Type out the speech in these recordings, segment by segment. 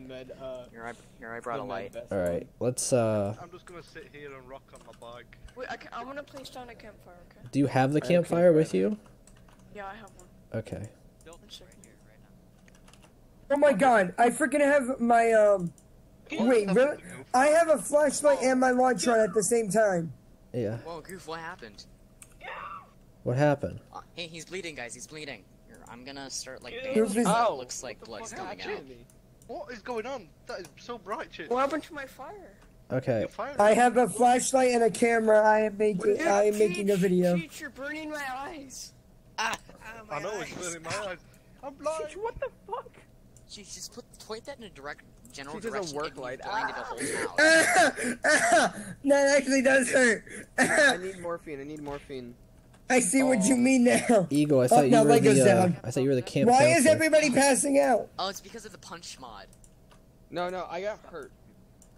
med. Here, I brought a light. All right, let's. I'm just gonna sit here and rock on my bike. Wait, I'm gonna place down a campfire. Okay. Do you have the campfire with you? Yeah, I have one. Okay. Oh my god, I freaking have my, wait, really? I have a flashlight and my launch rod at the same time. Yeah. Whoa, Goof, what happened? What happened? Hey, he's bleeding, guys. He's bleeding. Here, I'm gonna start like. Oh, looks like blood's coming out. What is going on? That is so bright, Chip. What happened to my fire? Okay. I have a flashlight and a camera. I am making a video. Peach, you're burning my eyes. Ah, I know it's burning my eyes. I'm blind. Peach, what the fuck? Jeez, just point that in a general Peach has a direction. work light. Blinded a whole house. That actually does hurt. I need morphine. I need morphine. I see what you mean now. Eagle, I thought you were the. I thought you were the camp. Why is counselor. everybody passing out? Oh, it's because of the punch mod. No, I got hurt.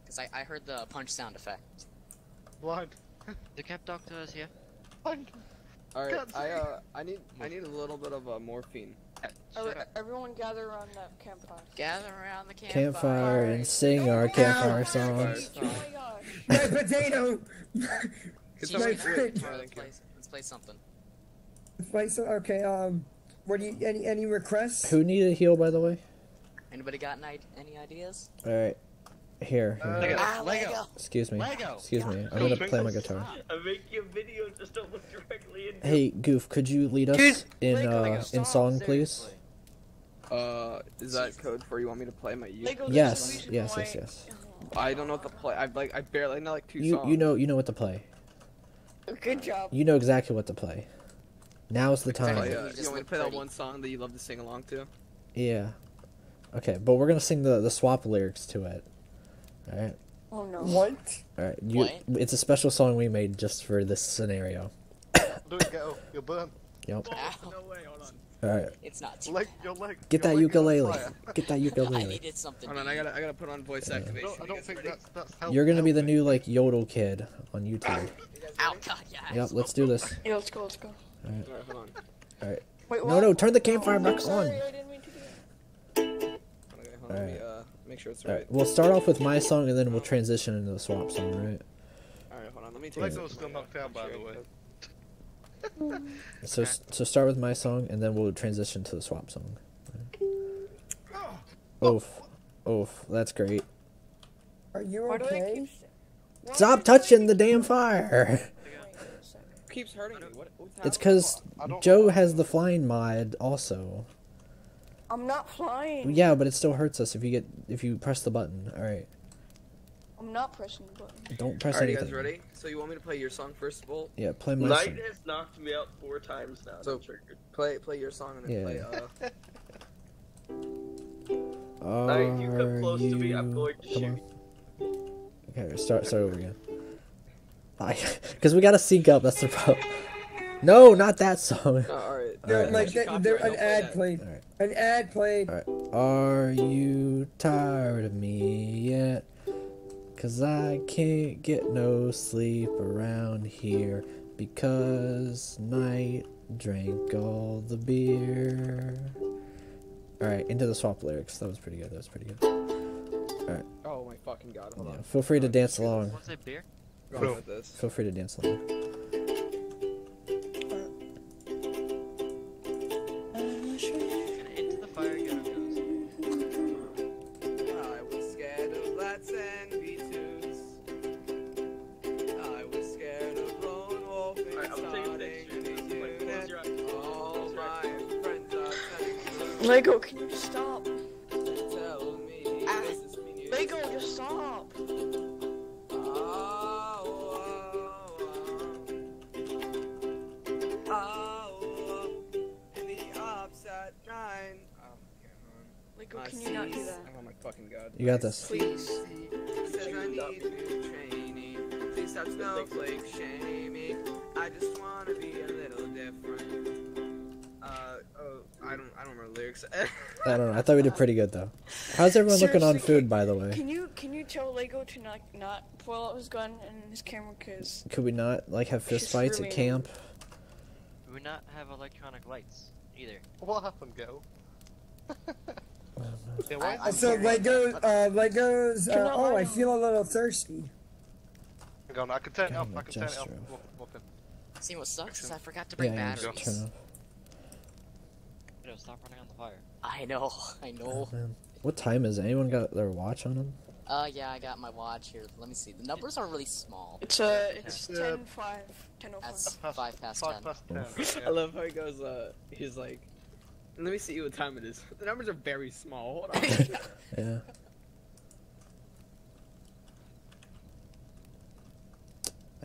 Because I heard the punch sound effect. Blind. The camp doctor is here. Blind. All right, I need a little bit of morphine. Everyone gather around that campfire. Gather around the Campfire and sing our campfire songs. Oh my gosh. My potato. Let's play something. Okay. What do you any requests? Who needed a heal, by the way? Anybody got any ideas? All right. Here. Lego. Excuse me. Lego. Excuse me. I'm gonna play my guitar. I'm making a video, just don't look directly into Hey, Goof, could you lead us in song, please? Is that code for you want me to play my YouTube? Yes. I don't know what to play. I barely know like two songs. You know what to play. Good job. You know exactly what to play. Now's the time. You want me to play that one song that you love to sing along to? Yeah. Okay, but we're gonna sing the swap lyrics to it. All right. Oh no. What? All right. It's a special song we made just for this scenario. Do it, go. You'll burn. Yep. Ow. No way, hold on. All right. It's not. Your leg. Get that ukulele. Get that I ukulele. needed something. Hold on, I gotta put on voice activation. I don't think that's helpful. You're gonna be the new like yodel kid on YouTube. Ow, God, yeah. Yep. Let's do this. Yeah, let's go. All right. Alright, hold on. All right. Wait, No, turn the campfire back on. Sorry, I didn't mean to do that. Okay, hold on. Let me make sure it's All right. right. We'll start off with my song and then we'll transition into the swap song, right? Alright, hold on. Let me take Lego's still knocked out, by the way. So start with my song and then we'll transition to the swap song. Oof, that's great. Are you Why do I okay? keep... Stop touching the damn fire. Keeps hurting me. What's It's because Joe has the flying mod also. I'm not flying. Yeah, but it still hurts us if you press the button. All right. I'm not pressing the button. Don't press Alright, you anything. guys ready? So you want me to play your song first of all? Yeah, play my Light song. has knocked me out 4 times now. So- triggered. Play your song and then play Light, you come close to me, I'm going to Come shoot on. Okay, start over again. Because we gotta sync up. That's the problem. No, not that song. alright. An ad played. Alright. An ad played. Alright. Are you tired of me yet? 'Cause I can't get no sleep around here because Night drank all the beer. Alright, into the swap lyrics. That was pretty good. Alright. Oh my fucking god, hold on. Feel free to dance along. What's that beer? Go with this. Feel free to dance along. Into the fire again. I was scared of lights and V2s. I was scared of lone wolf and Alright, I'm taking pictures. Like, close your eyes. all my friends are telling me Lego, can you stop? tell me this is me. Lego, just stop. Lego, can you not do that? Oh my fucking god. You got this. Please. Says I need new training. Please stop snowflake shaming. I just wanna be a little different. I don't remember the lyrics. I don't know. I thought we did pretty good though. How's everyone looking on Seriously, food, by the way? Can you tell Lego to not pull out his gun and his camera, cause Could we not like have fist Just fights at ruining camp? We would not have electronic lights either. What happened, Go? Yeah, why? I'm So carrying it, but- Legos. Oh, I feel a little thirsty. Hang on, I can turn it Got off. him a I can turn it off. gesture. Muffin. See what sucks is I forgot to bring Yeah, just batteries. turn off. Yo, stop running on the fire. I know, I know. Oh, man. What time is it? Anyone got their watch on them? Yeah, I got my watch here. Let me see. The numbers are really small. It's It's, 10:05. 10:05. That's Past- 5 past 5 10. past 10. I love how he goes, he's like, let me see what time it is. The numbers are very small. Hold on. Yeah.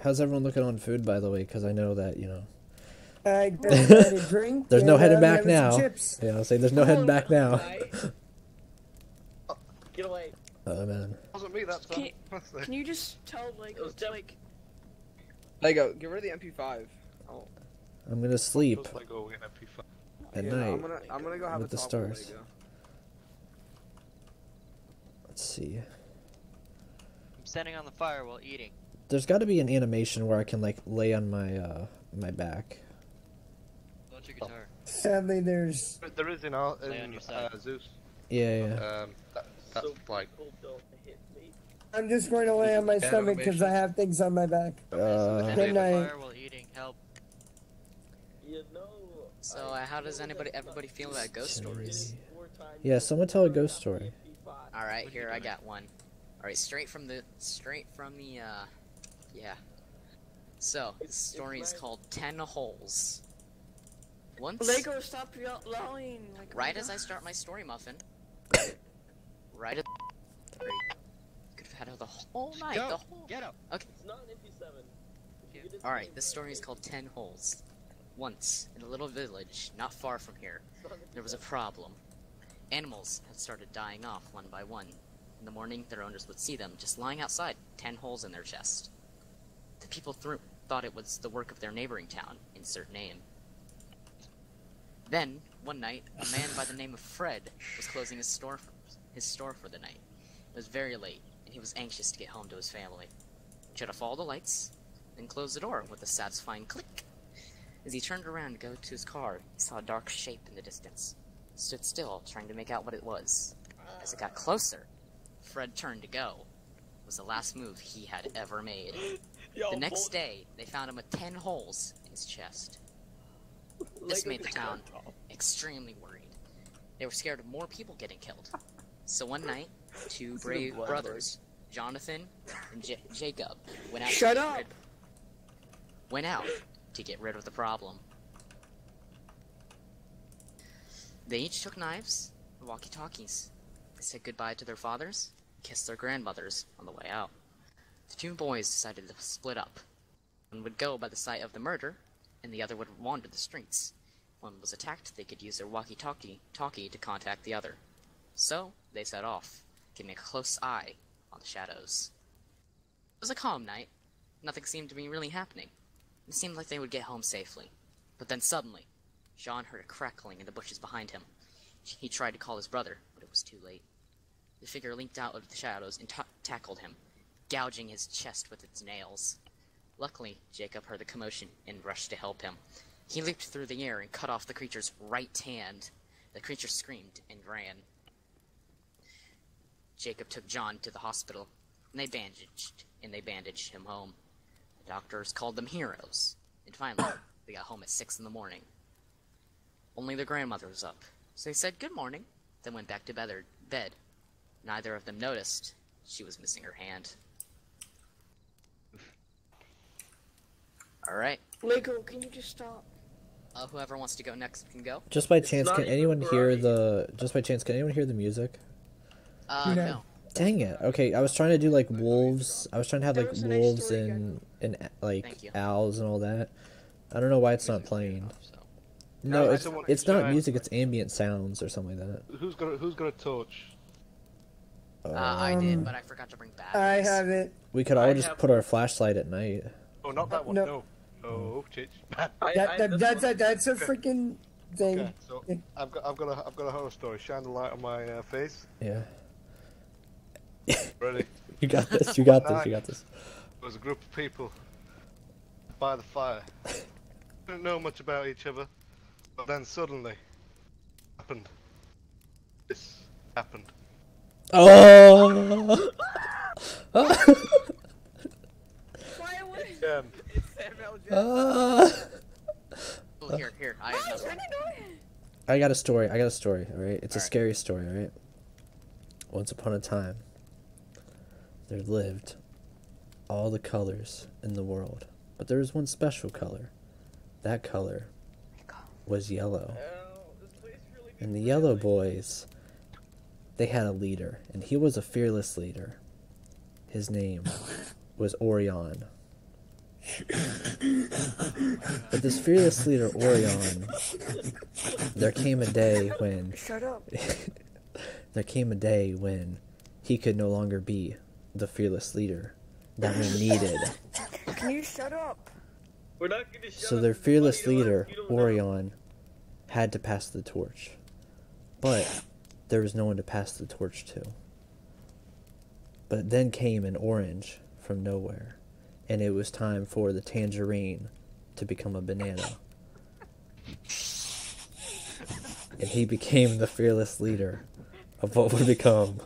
How's everyone looking on food, by the way? Because I know that, you know. I had a drink. There's no and, heading I'm back having some now. chips. Yeah, I'll say there's no heading back now. Get away. Oh, man. Wasn't me that time. Can you just tell Lego was to like? Lego, get rid of the MP5. Oh. I'm gonna sleep Just like, oh, we're gonna be fun. at Yeah, night. I'm gonna go have with a the talk stars. with Lego. Let's see. I'm standing on the fire while eating. There's got to be an animation where I can like lay on my my back. What's your guitar? Sadly, there's. But there is in Lay on your side. Zeus. Yeah, yeah. That's So like. people don't hit me. I'm just going to lay on my stomach because I have things on my back. Standing Good on the night. fire while eating. Help. You know. So, how does everybody feel about ghost stories? Yeah, someone tell a ghost story. Alright, here, I got one. Alright, straight from the, yeah. So, the story is called 10 Holes. Once, Lego, stop yelling. Like, right as I start my story, Muffin, right as could have had the whole night, Go! the whole... Get up! Okay, It's not an MP7. alright, this story is called 10 Holes. Once, in a little village not far from here, there was a problem. Animals had started dying off one by one. In the morning, their owners would see them just lying outside, 10 holes in their chest. The people thought it was the work of their neighboring town, insert name. Then, one night, a man by the name of Fred was closing his store for the night. It was very late, and he was anxious to get home to his family. He tried to follow the lights, then closed the door with a satisfying click. As he turned around to go to his car, he saw a dark shape in the distance. He stood still, trying to make out what it was. As it got closer, Fred turned to go. It was the last move he had ever made. The next day, they found him with 10 holes in his chest. This made the town extremely worried. They were scared of more people getting killed. So one night, two brave brothers, Jonathan and Jacob, went out to get rid of the problem. They each took knives and walkie-talkies. They said goodbye to their fathers, kissed their grandmothers on the way out. The two boys decided to split up. One would go by the site of the murder, and the other would wander the streets. If one was attacked, they could use their walkie-talkie to contact the other. So, they set off, keeping a close eye on the shadows. It was a calm night. Nothing seemed to be really happening. It seemed like they would get home safely. But then suddenly, Jean heard a crackling in the bushes behind him. He tried to call his brother, but it was too late. The figure leaped out of the shadows and tackled him, gouging his chest with its nails. Luckily, Jacob heard the commotion and rushed to help him. He leaped through the air and cut off the creature's right hand. The creature screamed and ran. Jacob took John to the hospital, and they bandaged him home. The doctors called them heroes, and finally, they got home at 6 in the morning. Only their grandmother was up, so they said good morning, then went back to bed. Neither of them noticed she was missing her hand. Alright, Lego, can you just stop? whoever wants to go next can go. Just by chance, not can even anyone hear karate. the? Just by chance, can anyone hear the music? No. Dang it. Okay, I was trying to do like wolves. I was trying to have That like was a nice wolves story, and Thank like you. owls and all that. I don't know why it's not playing. So. No, I it's don't want it's to not try. music. It's ambient sounds or something like that. Who's got a torch? I did, but I forgot to bring I batteries. have it. We could all I just have- put our flashlight at night. Oh, not that one. No. No. No, Chich. That's a freaking thing. Okay, so I've got a horror story. Shine the light on my face. Yeah. Ready? You got this. You got this. You got this. There was a group of people by the fire. Didn't know much about each other, but then suddenly happened. This happened. Oh! Firewood. Again. It's Samuel Jackson. Oh, here, I have Guys, another I one. didn't know it. I got a story, alright? It's a Alright. scary story, alright? Once upon a time, there lived all the colors in the world. But there was one special color. That color was yellow. And the yellow boys, they had a leader, and he was a fearless leader. His name was Orion. But this fearless leader, Orion, there came a day when Shut up. there came a day when he could no longer be the fearless leader that we needed. Can you shut up? We're not gonna shut So up. their It's fearless funny, leader, you don't know. Orion, had to pass the torch. But there was no one to pass the torch to. But then came an orange from nowhere, and it was time for the tangerine to become a banana. And he became the fearless leader of what would become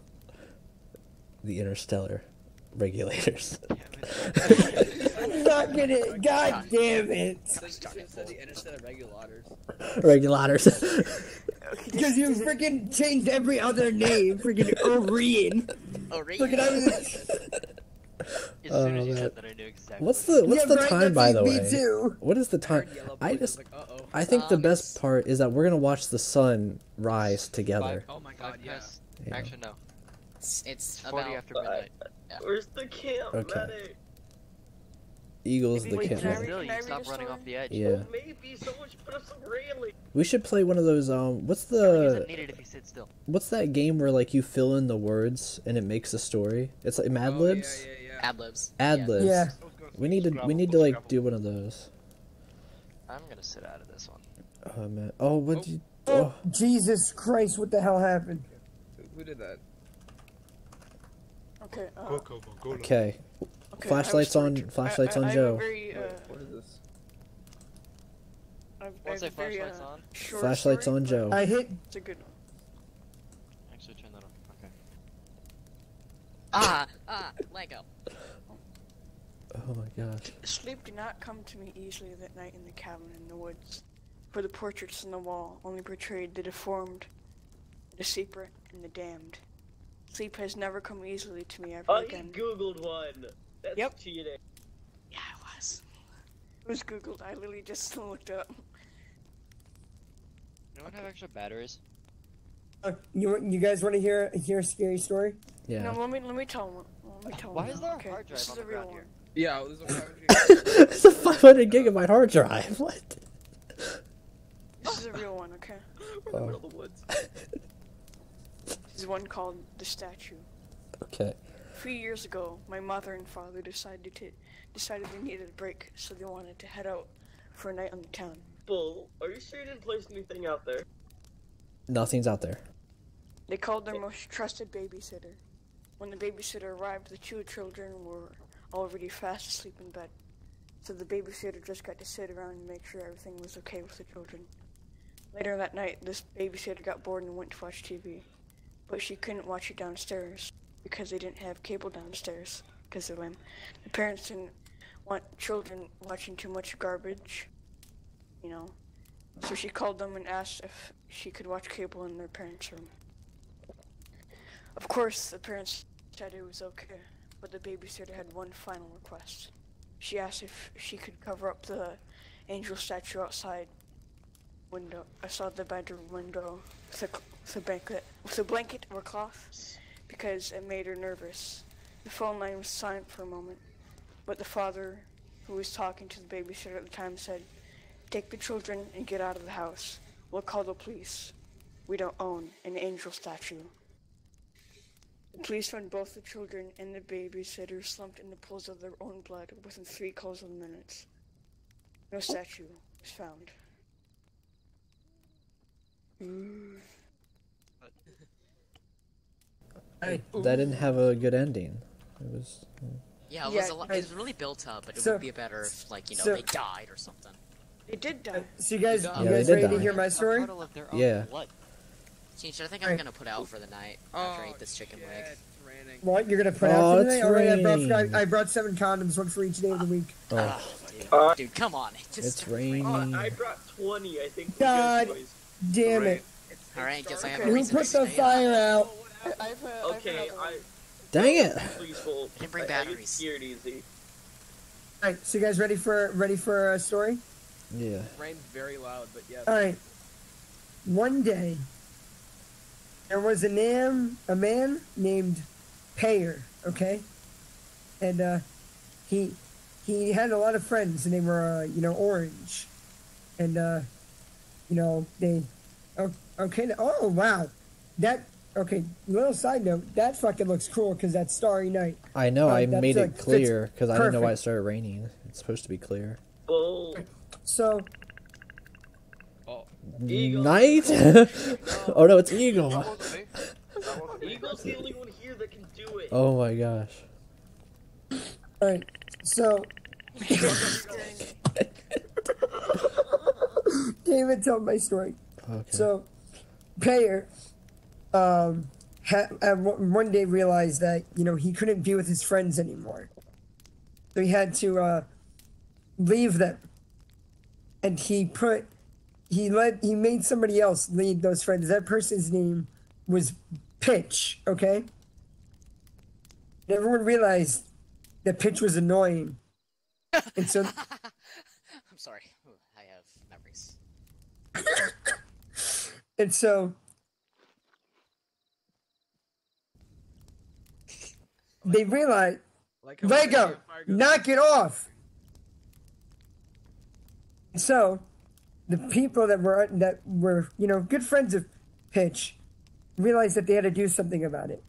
the interstellar regulators. I'm not gonna. God damn it! Instead the interstellar regulators. Regulators. Because you freaking changed every other name. Freaking Orion. Oh, right. Freaking I was. As soon as you man. said that, I knew exactly. What's what the Yeah, right, time, by the me way? too. What is the time? Yellow I boys just, was like, uh-oh. I think the best It's- part is that we're gonna watch the sun rise together. Oh my Five god, yeah. past- Yeah. Actually, no. It's 40 about after midnight. Where's the camp? Okay. Medic? Eagles If the you Wait, keep can I camp. read- still, can I you read stop a running story? off the edge. Yeah. Oh, maybe someone should put up some railing. We should play one of those. What's The only reason the needed if you sit still. what's that game where like you fill in the words and it makes a story? It's like Mad Oh, Libs. yeah, yeah, yeah. ad libs. Ad libs. Yeah. We need to like do one of those. I'm gonna sit out of this one. Oh man. Oh, what? You, Oh, oh. Jesus Christ! What the hell happened? Who did that? Okay. Go, go, go, Okay. Okay, Flashlights I have a on. story to- Flashlights I on have Joe. a very, What is this? I have Once a I very, flashlights on, short Flashlights story, on but Joe. I hit. It's a good one. actually turn that on. Okay. Lego. Oh my gosh. Sleep did not come to me easily that night in the cabin in the woods, for the portraits on the wall only portrayed the deformed, the secret, and the damned. Sleep has never come easily to me ever Oh, he again. googled one. That's Yep. cheating. Yeah, it was. It was googled. I literally just looked up. Anyone have extra batteries? You guys want to hear a scary story? Yeah. No, let me tell one. Let me tell Why one. is there a Okay, hard drive this on is the a real ground one. here? Yeah, it was a It's a 500 gigabyte hard drive. What? This is a real one. Okay. We're in the middle of the woods. This is one called The Statue. Okay. A few years ago, my mother and father decided they needed a break, so they wanted to head out for a night on the town. Bull, are you sure you didn't place anything out there? Nothing's out there. They called their most trusted babysitter. When the babysitter arrived, the two children were already fast asleep in bed. So the babysitter just got to sit around and make sure everything was okay with the children. Later that night, this babysitter got bored and went to watch TV. But she couldn't watch it downstairs because they didn't have cable downstairs because they're lame. The parents didn't want children watching too much garbage, you know. So she called them and asked if she could watch cable in their parents' room. Of course, the parents said it was okay, but the babysitter had one final request. She asked if she could cover up the angel statue outside outside the bedroom window with a blanket or cloth, because it made her nervous. The phone line was silent for a moment, but the father, who was talking to the babysitter at the time, said, "Take the children and get out of the house. We'll call the police. We don't own an angel statue." The police found both the children and the babysitter slumped in the pools of their own blood within 3 cold minutes. No statue was found. That didn't have a good ending. It was. Yeah, it Yeah, was a lot. It was really built up, but it So- would be better if, like, so- they died or something. They did die. So you guys they ready did to die. hear my A story? puddle of their own Yeah. blood. Teacher, I think I'm gonna put out for the night after I eat this chicken leg. It's raining. What? You're gonna put out for today? Alright, I brought 7 condoms, one for each day of the week. Dude, come on. It's raining. I brought 20, I think. God damn it. Alright, guess I have a Who reason to put the stay fire out? Okay, Dang it! please hold. I didn't bring I batteries. get scared easy. Alright, so you guys ready for a story? Yeah. Rain's very loud, but yes. Alright. One day, there was a man named Payer, okay? And, he had a lot of friends, and they were, orange. And, they... Okay, oh, wow. Okay, little side note, that fucking looks cool, because that's Starry Night. I know, I that's, made like, it clear, because I didn't know why it perfect. started raining. It's supposed to be clear. Bull. So, Eagle. Night? Oh no, it's Eagle. That wasn't me. That wasn't me. Eagle's the only one here that can do it. Oh my gosh. alright, so... David told my story. Okay. So, Payer, one day realized that, he couldn't be with his friends anymore. So he had to, leave them. And he made somebody else lead those friends. That person's name was Pitch, okay? And everyone realized that Pitch was annoying. And so... I'm sorry. Ooh, I have memories. And so... They realized... Like how Lego! fire goes- Knock it off! And so, the people that were, good friends of Pitch realized that they had to do something about it.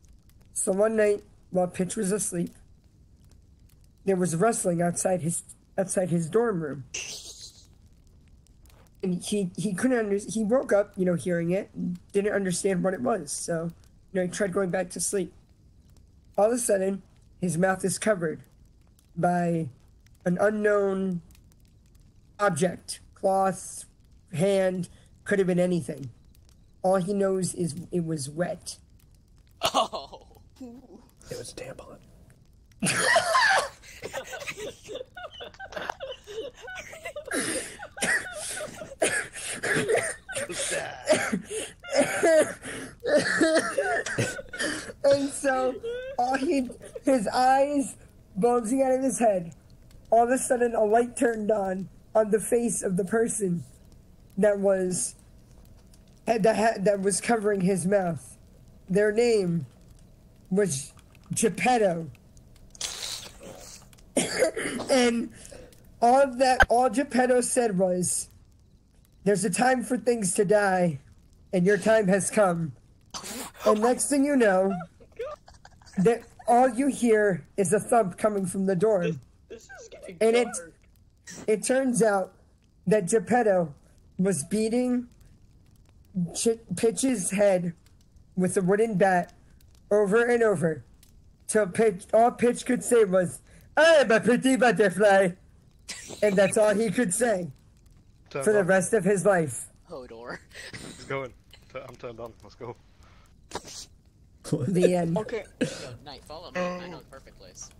So one night, while Pitch was asleep, there was rustling outside his dorm room. And he couldn't he woke up, hearing it, and didn't understand what it was. So, he tried going back to sleep. All of a sudden, his mouth is covered by an unknown object, cloth, hand, could have been anything. All he knows is it was wet. Oh! It was a tampon. And so, his eyes bulging out of his head, all of a sudden a light turned on the face of the person that was covering his mouth. Their name was Geppetto. And all Geppetto said was, "There's a time for things to die, and your time has come." And next thing you know, that all you hear is a thump coming from the door. This is getting And dark. it turns out that Geppetto was beating Pitch's head with a wooden bat over and over till all Pitch could say was, "I'm a pretty butterfly." And that's all he could say Turned for the on. rest of his life. Hodor. It's going. I'm turned on. Let's go. The end. Okay. Yo, Knight, follow me. I know the perfect place.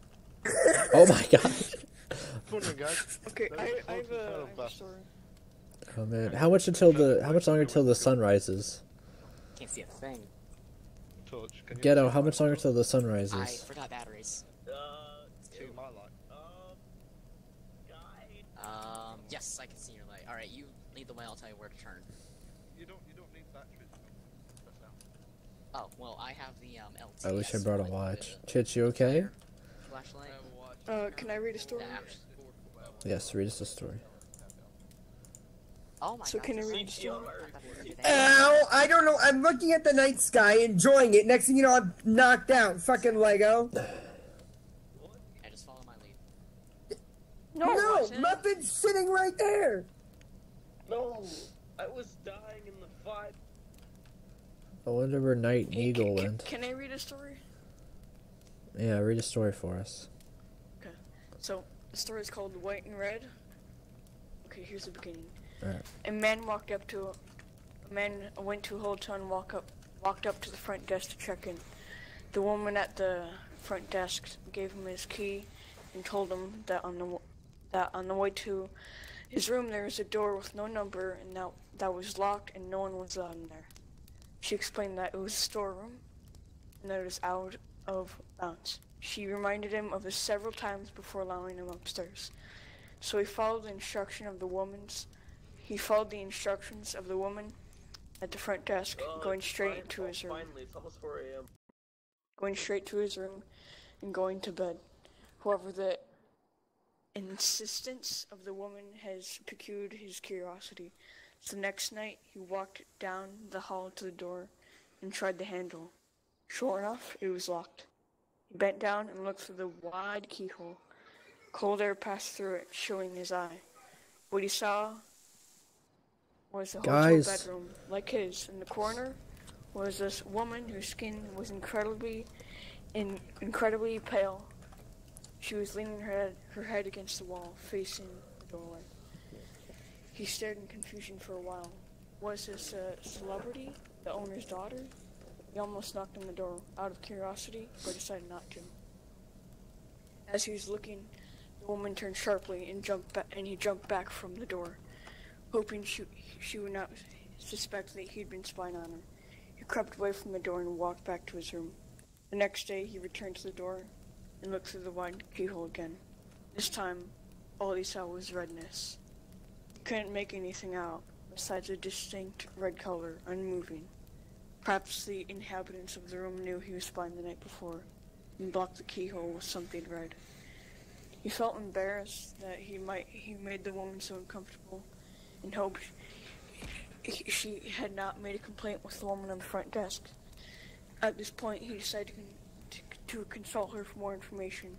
Oh my gosh. Come on, guys. Okay, There's I have fucking a bus. story. Oh man. How much longer till the sun rises? Can't see a thing. Torch. Can you Ghetto, how much longer till the sun I rises? forgot batteries. see my light? Guy. Yes, I can see your light. Alright, you lead the way, I'll tell you where to turn. You don't need batteries. Press down. Oh, well, I have the, LTS. I wish I brought a like watch. the Chitch, you okay? Flashlight. Can I read a story? Yes, read us the story. Oh my So god. can I this read is- a story? I thought we were today. Ow! I don't know. I'm looking at the night sky, enjoying it. Next thing you know, I'm knocked out. Fucking Lego. I just follow my lead. No, it No, wasn't. Muppet's sitting right there. No, I was dying in the fight. I wonder where Night Hey, Eagle went. Can I read a story? Yeah, read a story for us. Okay. So, the story is called White and Red. Okay, here's the beginning. Alright. A man went to a hotel and walked up to the front desk to check in. The woman at the front desk gave him his key and told him that on the way to his room there was a door with no number and that was locked and no one was allowed in there. She explained that it was a storeroom and that it was out of bounds. She reminded him of this several times before allowing him upstairs. So he followed the instructions of the woman at the front desk, going straight to his room. Finally, it's almost 4 a.m. Going straight to his room and going to bed. However, the insistence of the woman has piqued his curiosity. So the next night, he walked down the hall to the door and tried the handle. Sure enough, it was locked. He bent down and looked through the wide keyhole. Cold air passed through it, showing his eye. What he saw was a hotel bedroom like his. In the corner was this woman whose skin was incredibly pale. She was leaning her head against the wall, facing the doorway. He stared in confusion for a while. Was this a celebrity, the owner's daughter? He almost knocked on the door out of curiosity, but decided not to. As he was looking, the woman turned sharply and he jumped back from the door, hoping she would not suspect that he'd been spying on her. He crept away from the door and walked back to his room. The next day, he returned to the door and looked through the wide keyhole again. This time, all he saw was redness. He couldn't make anything out, besides a distinct red color, unmoving. Perhaps the inhabitants of the room knew he was spying the night before, and blocked the keyhole with something red. He felt embarrassed that he made the woman so uncomfortable, and hoped she had not made a complaint with the woman on the front desk. At this point, he decided to consult her for more information.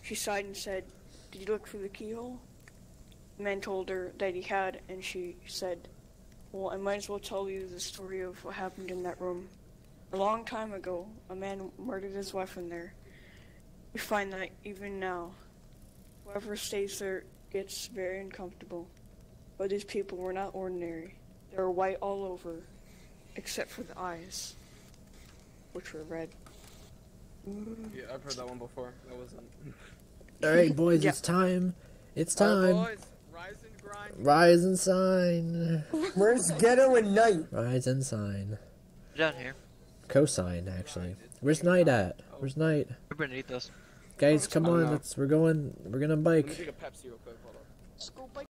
She sighed and said, "Did you look through the keyhole?" The man told her that he had, and she said, "Well, I might as well tell you the story of what happened in that room. A long time ago, a man murdered his wife in there. We find that even now, whoever stays there gets very uncomfortable. But these people were not ordinary. They were white all over, except for the eyes, which were red." Yeah, I've heard that one before. That wasn't. Alright, boys, it's time. It's time. Boys, rise and grind. Rise and sign. Where's Ghetto and Night? Rise and sign. Down here. Cosine, actually. Where's Night at? Where's Night? We're beneath us. Guys, come on, we're gonna Let me bike. take a Pepsi real quick. Hold on. School bike.